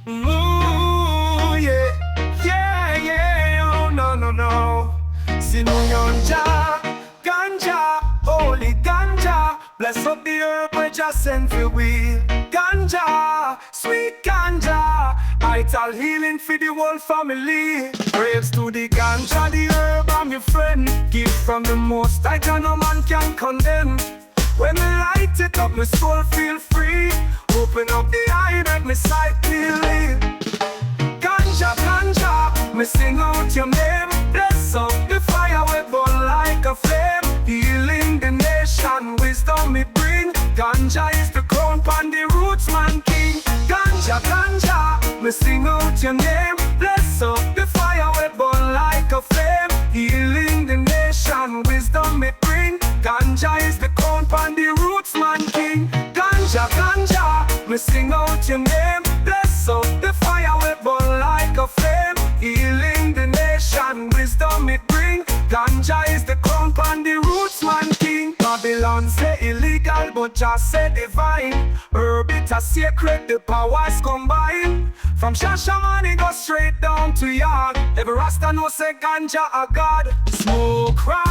Ooh, yeah, yeah, yeah, oh, no, no, no. Sinuyonja, ganja, holy ganja. Bless up the herb we just sent for we. Ganja, sweet ganja. Vital healing for the whole family. Praise to the ganja, the herb, I'm your friend. Gift from the most I no man can condemn. When I light it up, my soul feel free. Open up the eye, make me sight clearly. Ganja, ganja, me sing out your name. Bless up the fire, we burn like a flame. Healing the nation, wisdom me bring. Ganja is the crown pon the roots, man king. Ganja, ganja, me sing out your name. Bless up the fire, we burn like a flame. Healing the nation, wisdom me bring. Ganja is the crown pon the roots, man king. Ganja, ganja, me sing out your name. Bless up the fire, we burn like a flame. Healing the nation, wisdom it bring. Ganja is the crown pon the roots, man king. Babylon say illegal, but just say divine. Herb it a sacred, the powers combine. From Shashaman it go straight down to yard. Every Rasta know say ganja a god. Smoke rise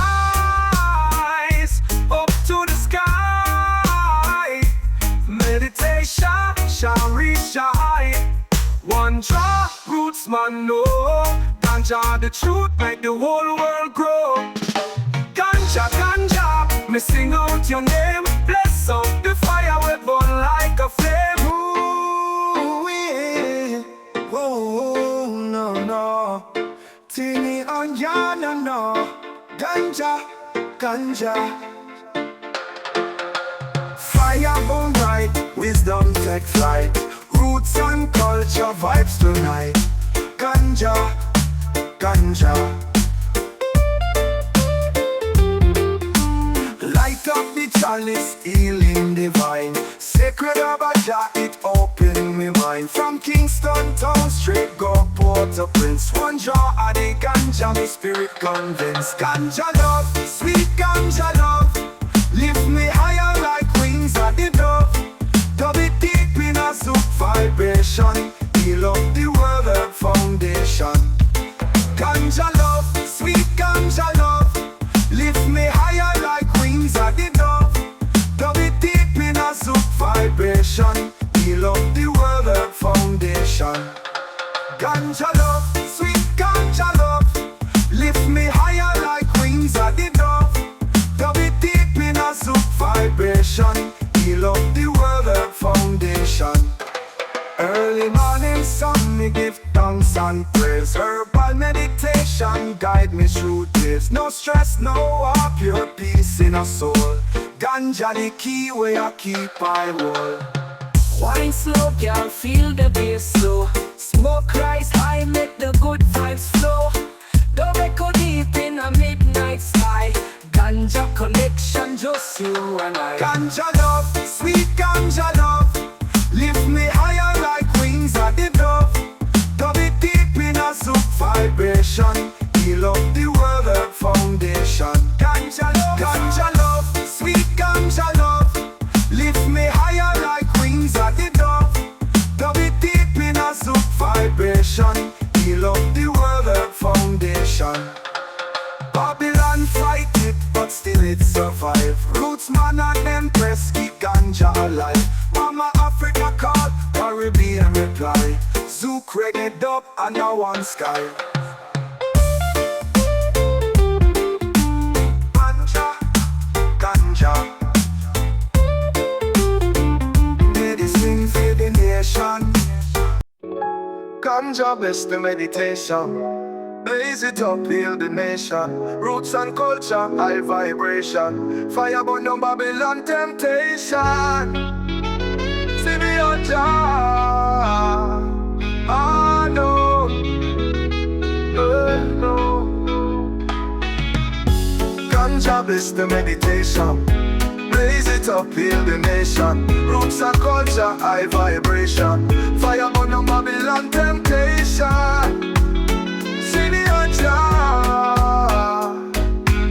up to the sky. Meditation shall reach the height. One draw, roots man know. Ganja the truth, make the whole world grow. Ganja, ganja, me sing out your name. Bless up the fire, we burn like a flame. Ooh, yeah. Whoa, no, no. Tini on ya, no, no. Ganja, ganja. Fire burn bright, wisdom take flight. Roots and culture vibes tonight. Ganja, ganja. Light up the chalice, healing divine. Sacred Abaja, it open me mind. From Kingston town straight go Port-au-Prince. One draw of the ganja, me spirit convinced. Ganja love, sweet ganja love. Lift me higher like wings of the dove. Dub it deep in a soup vibration. Heal up the world, earth foundation. Ganja love, sweet ganja love. Lift me higher like wings of the dove. Dub it deep in a soup vibration. Heal up the world, earth foundation. Ganja love, sweet ganja love. Lift me higher like wings of the dove. Dub it deep in a soup vibration. Heal up the world, earth foundation. Early morning sun, me give thanks and praise. Herbal meditation guide me through this. No stress, no war, pure peace in a soul. Ganja the key where I keep I whole. Wine slow, girl, feel the bass slow. Smoke rise high, make the good vibes flow. Don't echo deep in a midnight sky. Ganja connection, just you and I. Ganja love, sweet ganja love. Lift me higher like wings of the dove. Dub it deep in a soup vibration. Heal up the world, earth foundation. Ganja love, sweet ganja love. Lift me higher like wings of the dove. Dub it deep in a soup vibration. Heal up the world, earth foundation. Babylon fight it, but still it survive. Roots man and them press keep ganja alive. Mama Africa call, Caribbean reply. Zouk reggae dub and now one sky. Ganja, ganja. Medicine for the nation. Ganja best the meditation. Blaze it up, heal the nation. Roots and culture, high vibration. Fire burn down Babylon temptation. See me on Jah. Ah no, no. Ganja bless the meditation. Blaze it up, heal the nation. Roots and culture, high vibration. Fire burn down Babylon temptation.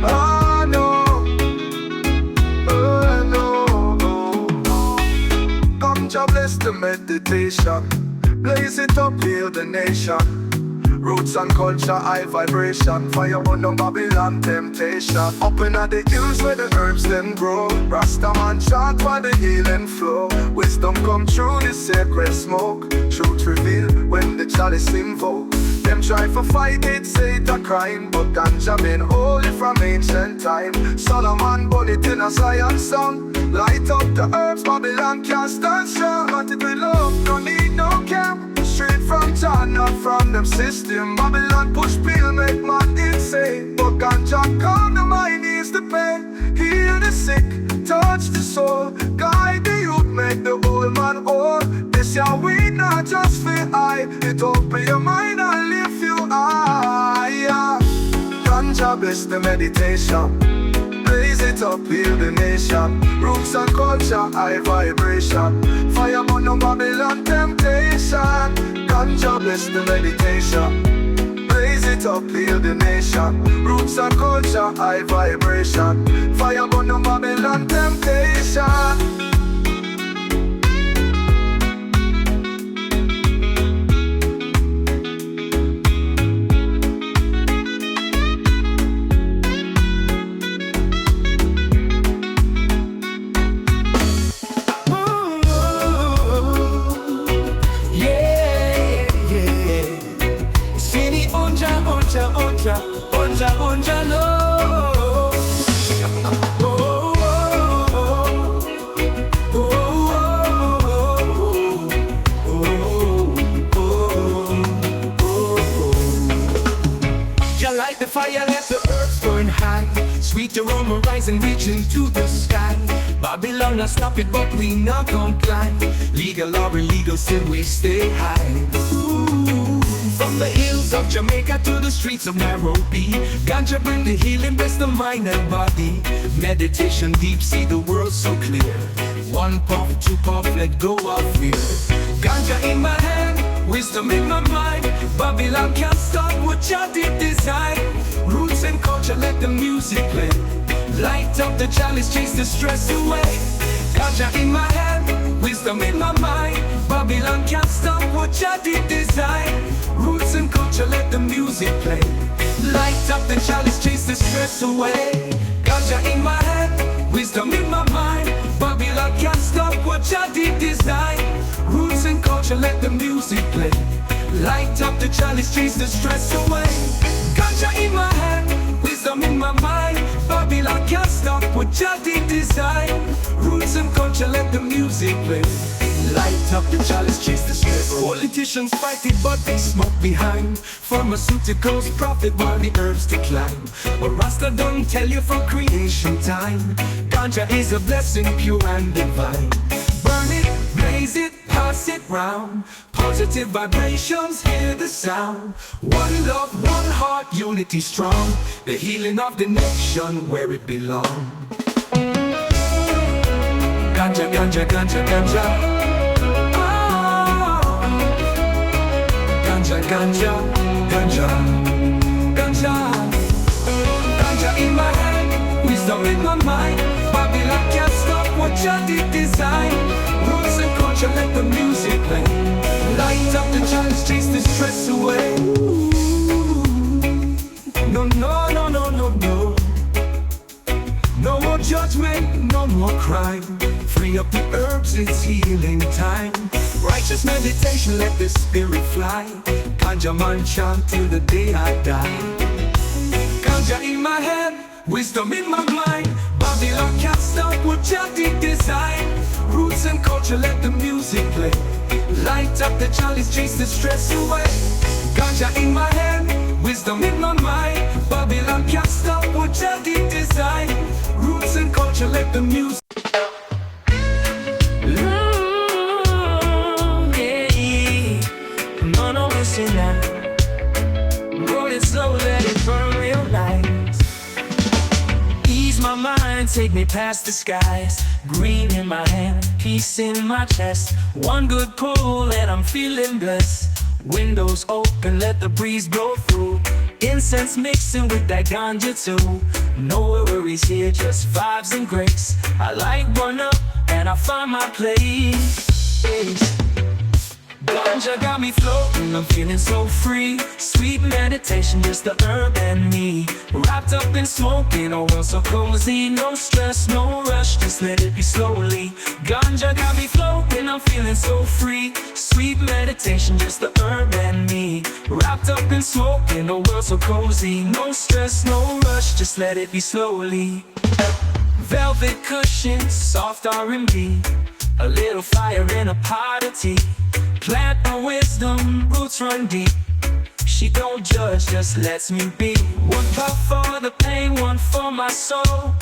Oh no, oh no. Come job bless the meditation. Blaze it up, heal the nation. Roots and culture, high vibration. Fire burn down Babylon temptation. Up in the hills where the herbs then grow. Rasta man chant while the healing flow. Wisdom come through the sacred smoke. Truth reveal when the chalice invoke. Them try for fight it, say it a crime. But ganja been holy from ancient time. Solomon burn it in a Zion song. Light up the herbs, Babylon can't stand strong. Want it with love, don't need no camp. Straight from John, not from them system. Babylon push pill, make man insane. But ganja calm the mind, ease the pain. Heal the sick, touch the soul. Guide the youth, make the old man whole. This year we not just feel high. It open your mind and lift you high. Ganja bless the meditation. Blaze it up, heal the nation. Roots and culture, high vibration. Fire burn down Babylon temptation. Ganja bless the meditation. Blaze it up, heal the nation. Roots and culture, high vibration. Fire burn down Babylon temptation. Onja no. You light the fire, let the earth burn high. Sweet aroma rising, reaching to the sky. Babylon not stop it, but we not comply. Legal or illegal, still we stay high. From the hills of Jamaica to the streets of Nairobi, ganja bring the healing, bless the mind and body. Meditation deep, see the world so clear. One puff, two puff, let go of fear. Ganja in my hand, wisdom in my mind. Babylon can't stop what Jah did design. Roots and culture, let the music play. Light up the chalice, chase the stress away. Ganja in my hand, wisdom in my mind. Babylon can't stop what Jah did design. Roots and culture, let the music play. Light up the chalice, chase the stress away. Ganja in my hand, wisdom in my mind. Babylon can't stop what Jah did design. Roots and culture, let the music play. Light up the chalice, chase the stress away. Ganja in my hand, wisdom in my mind. Babylon can't stop what Jah did design. Roots and culture, let the music play. Light up the chalice, chase the stress. Politicians fight it, but they smoke behind. Pharmaceuticals profit while the herbs decline. But Rasta don't tell you for creation time. Ganja is a blessing, pure and divine. Burn it, blaze it, pass it round. Positive vibrations, hear the sound. One love, one heart, unity strong. The healing of the nation where it belongs. Ganja, ganja, ganja, ganja. Ganja, ganja, ganja, ganja. Ganja in my hand, wisdom in my mind. Babylon can't stop what Jah did design. Roots and culture, let the music play. Light up the chalice, chase the stress away. No, no, no, no, no, no. No more judgment, no more crime. Free up the herbs, it's healing time. Righteous meditation, let the spirit fly. Ganja man chant till the day I die. Ganja in my hand, wisdom in my mind. Babylon can't stop what Jah did design. Roots and culture, let the music play. Light up the chalice, chase the stress away. Ganja in my hand, wisdom in my mind. Babylon can't stop what Jah did design. Roots and culture, let the music. Roll it slow, let it burn real nice. Ease my mind, take me past the skies. Green in my hand, peace in my chest. One good pull and I'm feeling blessed. Windows open, let the breeze blow through. Incense mixing with that ganja too. No worries here, just vibes and grace. I like burn up and I find my place. Ganja got me floating, I'm feeling so free. Sweet meditation, just the herb and me. Wrapped up in smoking, oh well so cozy. No stress, no rush, just let it be slowly. Ganja got me floating, I'm feeling so free. Sweet meditation, just the herb and me. Wrapped up in smoking, oh well so cozy. No stress, no rush, just let it be slowly. Velvet cushions, soft R&B. A little fire in a pot of tea. Plant my wisdom, roots run deep. She don't judge, just lets me be. One puff for the pain, one for my soul.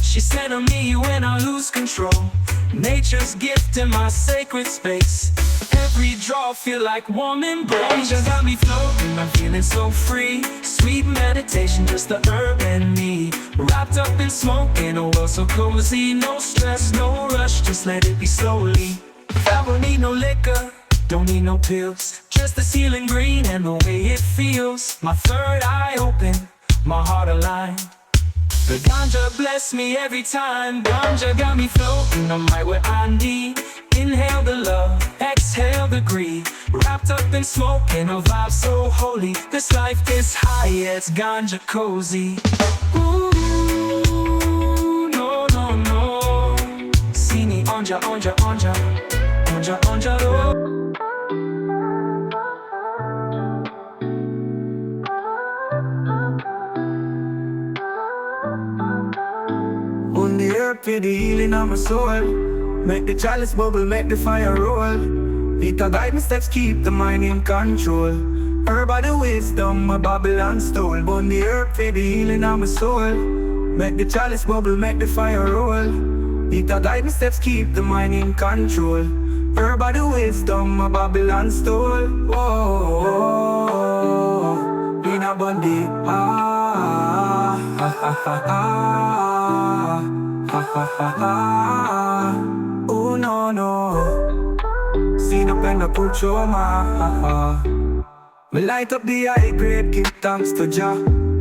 She said of me when I lose control. Nature's gift in my sacred space. Every draw feel like warm embrace. Ganja got me floating, I'm feeling so free. Sweet meditation, just the herb and me. Wrapped up in smoking, oh well so cozy. No stress, no rush, just let it be slowly. I don't need no liquor, don't need no pills. Just the ceiling green and the way it feels. My third eye open, my heart aligned. The ganja bless me every time. Ganja got me floating, I'm right where I need. Inhale the love, exhale the greed. Wrapped up in smoking, a vibe so holy. This life is high, yeah, it's ganja cozy. Ooh, no, no, no. See me onja, onja, onja. Onja, onja, oh. On the earth for the healing of my soul. Make the chalice bubble, make the fire roll. Need to guide my steps, keep the mind in control. Herb of the wisdom, my Babylon stole. On the earth for the healing of my soul. Make the chalice bubble, make the fire roll. Need to guide my steps, keep the mind in control. Herb of the wisdom, my Babylon stole. Whoa, in a bundy. Ah, ha ha ha ha. Ha ha ha ha. Oh no no. See the pen I put your ma. Me light up the high grade, give thanks to Jah.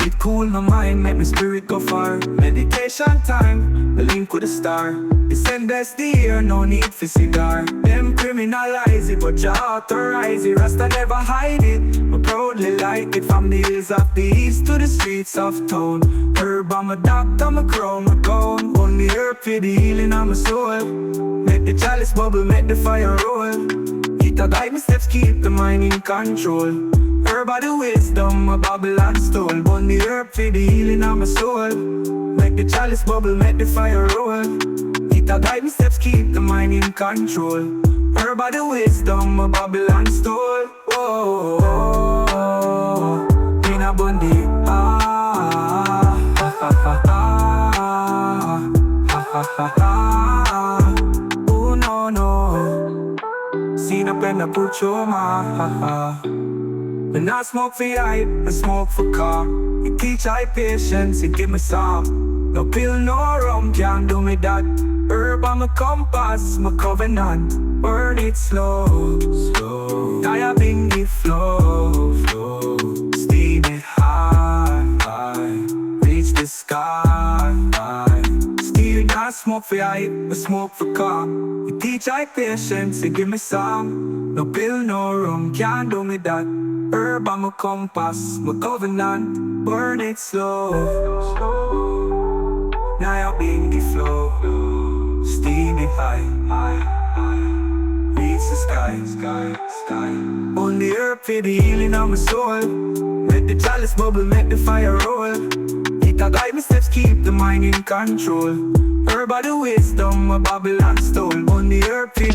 It cool my mind, make my spirit go far. Meditation time, the link with the star. It's endless the year, no need for cigar. Them criminalize it, but Jah authorize it. Rasta never hide it, I proudly light it. From the hills of the east to the streets of town. Herb, I'm a doctor, my crown, my cone. On the earth for the healing of my soul. Make the chalice bubble, make the fire roll. It a guide my steps, keep the mind in control. Herb of the wisdom, my Babylon stole. On the earth for the healing of my soul. Make the chalice bubble, make the fire roll. It a guide my steps, keep the mind in control. Herb of the wisdom, my Babylon stole. Whoa, in a bundy. Ah, ha ha ha ha. Ha ha ha ha. Oh no no. See the pen I put your ma. When I smoke for hype, I smoke for calm. It teach I patience, it give me some. No pill, no rum can't do me that. Herb on my compass, my covenant. Burn it slow, slow. Nyabinghi flow, flow. Steam it high, high. Reach the sky, high. Still not smoke for hype, I smoke for calm. It teach I patience, it give me some. No pill, no rum can't do me that. Herb on my compass, my covenant. Burn it slow, slow. Nyabinghi flow. Steam it high, high, high. Reach the sky, sky, sky. On the earth for the healing of my soul. Make the chalice bubble, make the fire roll. It a guide my steps, keep the mind in control. Herb of the wisdom, my Babylon stole. On the earth for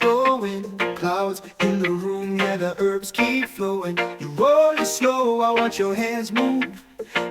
blowing, clouds in the room, yeah, the herbs keep flowing. You roll it slow, I watch your hands move.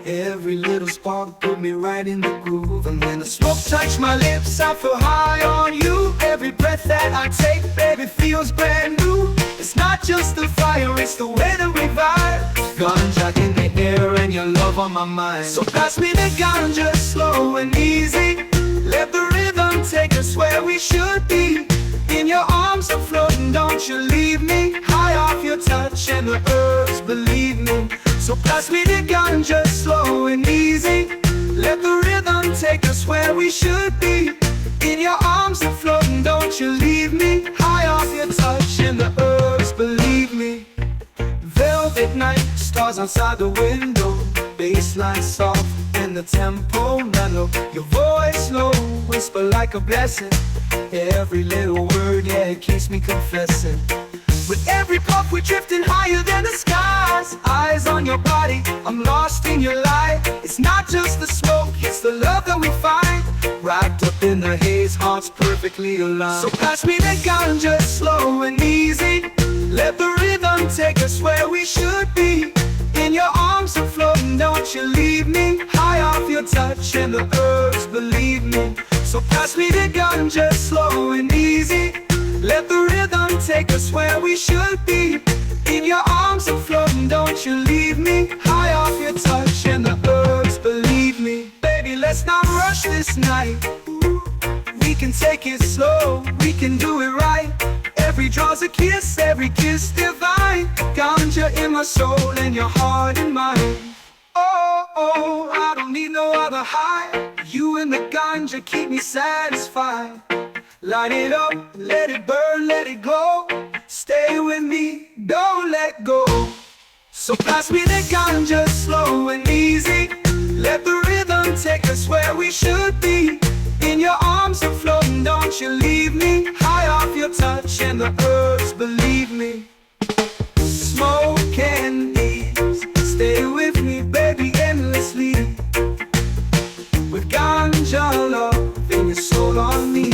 Every little spark put me right in the groove. And when the smoke touch my lips, I feel high on you. Every breath that I take, baby, feels brand new. It's not just the fire, it's the way that we vibe. Ganja in the air and your love on my mind. So pass me the ganja, slow and easy. Let the rhythm take us where we should be. In your arms I'm floating, don't you leave me. High off your touch and the herbs, believe me. So pass me the ganja, slow and easy. Let the rhythm take us where we should be. In your arms I'm floating, don't you leave me. High off your touch and the herbs, believe me. Velvet night, stars outside the window. Bassline soft and the tempo mellow. Your voice low, whisper like a blessing. Every little word, yeah, it keeps me confessing. With every puff we're drifting higher than the skies. Eyes on your body, I'm lost in your light. It's not just the smoke, it's the love that we find. Wrapped up in the haze, hearts perfectly aligned. So pass me the ganja, slow and easy. Let the rhythm take us where we should be. In your arms I'm floating, don't you leave me. High off your touch and the herbs, believe me. So pass me the ganja, slow and easy. Let the rhythm take us where we should be. In your arms I'm floating, don't you leave me. High off your touch and the herbs, believe me. Baby, let's not rush this night. We can take it slow, we can do it right. Every draw's a kiss, every kiss divine. Ganja in my soul and your heart in mine. Oh, oh, I don't need no other high. You and the ganja keep me satisfied. Light it up, let it burn, let it glow. Stay with me, don't let go. So pass me the ganja, slow and easy. Let the rhythm take us where we should be. In your arms I'm floating, don't you leave me. High off your touch and the herbs, believe me. Smoke and leaves, stay with me, baby, endlessly. With ganja love in your soul on me.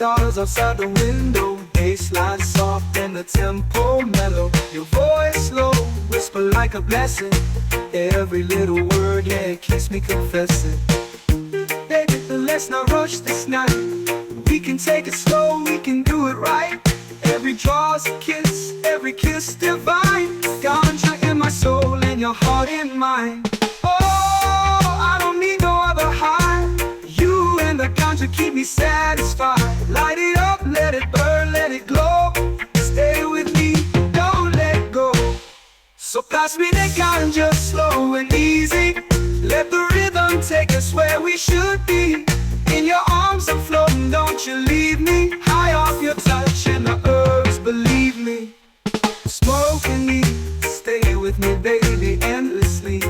Stars outside the window, bassline soft and the tempo mellow. Your voice low, whisper like a blessing. Every little word, yeah, it keeps me confessing. Baby, let's not rush this night. We can take it slow, we can do it right. Every draw's a kiss, every kiss divine. Ganja in my soul and your heart in mine. Oh, I don't need no other high. You and the ganja keep me satisfied. Light it up, let it burn, let it glow. Stay with me, don't let go. So pass me the ganja, slow and easy. Let the rhythm take us where we should be. In your arms I'm floating, don't you leave me. High off your touch and the herbs, believe me. Smoke and me, stay with me, baby, endlessly.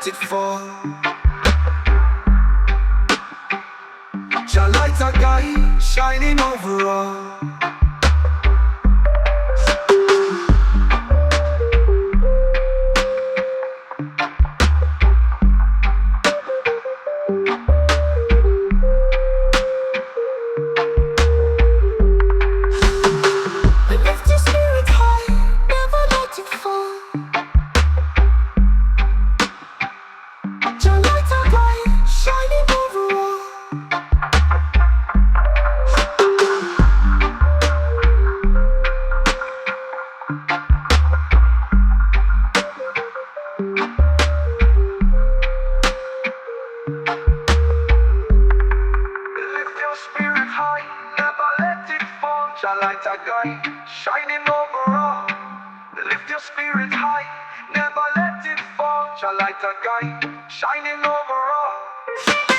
let it fall. Jah light a guide, shining over all. Lift your spirit high, never let it fall. Jah light a guide, shining over all. Lift your spirit high, never let it fall. Jah light a guide, shining over all. Lift your spirit high, never let it fall. Jah light a guide, shining over all.